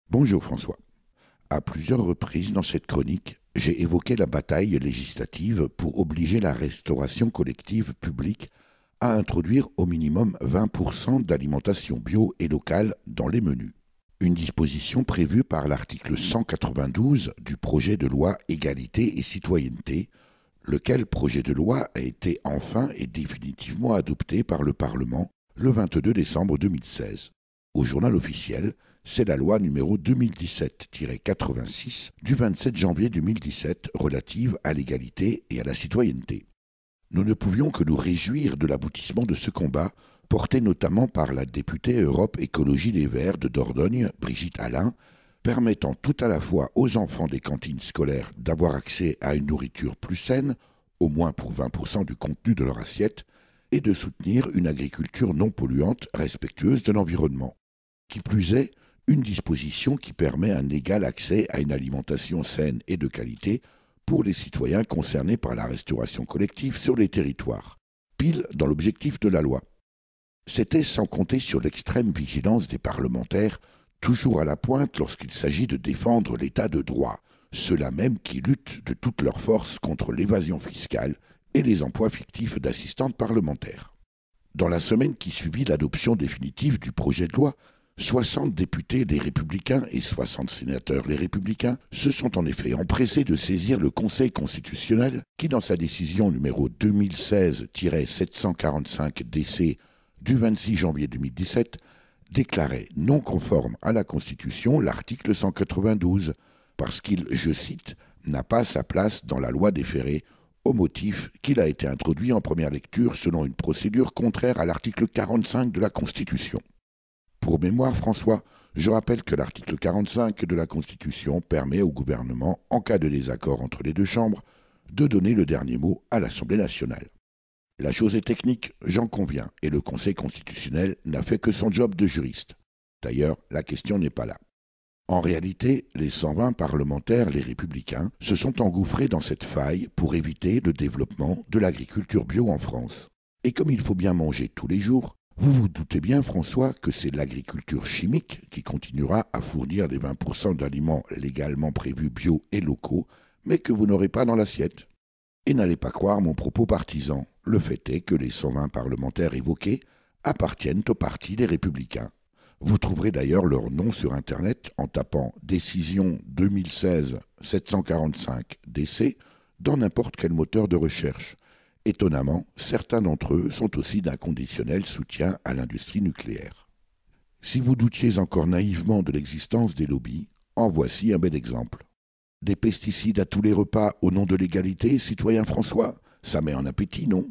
Bonjour François. À plusieurs reprises dans cette chronique, j'ai évoqué la bataille législative pour obliger la restauration collective publique à introduire au minimum 20% d'alimentation bio et locale dans les menus. Une disposition prévue par l'article 192 du projet de loi Égalité et citoyenneté, lequel projet de loi a été enfin et définitivement adopté par le Parlement le 22 décembre 2016. Au journal officiel, c'est la loi numéro 2017-86 du 27 janvier 2017 relative à l'égalité et à la citoyenneté. Nous ne pouvions que nous réjouir de l'aboutissement de ce combat, porté notamment par la députée Europe Écologie Les Verts de Dordogne, Brigitte Allain, permettant tout à la fois aux enfants des cantines scolaires d'avoir accès à une nourriture plus saine, au moins pour 20% du contenu de leur assiette, et de soutenir une agriculture non polluante respectueuse de l'environnement. Qui plus est, une disposition qui permet un égal accès à une alimentation saine et de qualité pour les citoyens concernés par la restauration collective sur les territoires, pile dans l'objectif de la loi. C'était sans compter sur l'extrême vigilance des parlementaires, toujours à la pointe lorsqu'il s'agit de défendre l'état de droit, ceux-là même qui luttent de toutes leurs forces contre l'évasion fiscale et les emplois fictifs d'assistantes parlementaires. Dans la semaine qui suivit l'adoption définitive du projet de loi, 60 députés les Républicains et 60 sénateurs les Républicains se sont en effet empressés de saisir le Conseil constitutionnel qui, dans sa décision numéro 2016-745-DC du 26 janvier 2017, déclarait non conforme à la Constitution l'article 192 parce qu'il, je cite, n'a pas sa place dans la loi déférée au motif qu'il a été introduit en première lecture selon une procédure contraire à l'article 45 de la Constitution. Pour mémoire, François, je rappelle que l'article 45 de la Constitution permet au gouvernement, en cas de désaccord entre les deux chambres, de donner le dernier mot à l'Assemblée nationale. La chose est technique, j'en conviens, et le Conseil constitutionnel n'a fait que son job de juriste. D'ailleurs, la question n'est pas là. En réalité, les 120 parlementaires, les républicains, se sont engouffrés dans cette faille pour éviter le développement de l'agriculture bio en France. Et comme il faut bien manger tous les jours, vous vous doutez bien, François, que c'est l'agriculture chimique qui continuera à fournir les 20% d'aliments légalement prévus bio et locaux, mais que vous n'aurez pas dans l'assiette. Et n'allez pas croire mon propos partisan. Le fait est que les 120 parlementaires évoqués appartiennent au parti des Républicains. Vous trouverez d'ailleurs leur nom sur Internet en tapant Décision 2016-745-DC dans n'importe quel moteur de recherche. Étonnamment, certains d'entre eux sont aussi d'un conditionnel soutien à l'industrie nucléaire. Si vous doutiez encore naïvement de l'existence des lobbies, en voici un bel exemple. Des pesticides à tous les repas au nom de l'égalité, citoyen François, ça met en appétit, non ?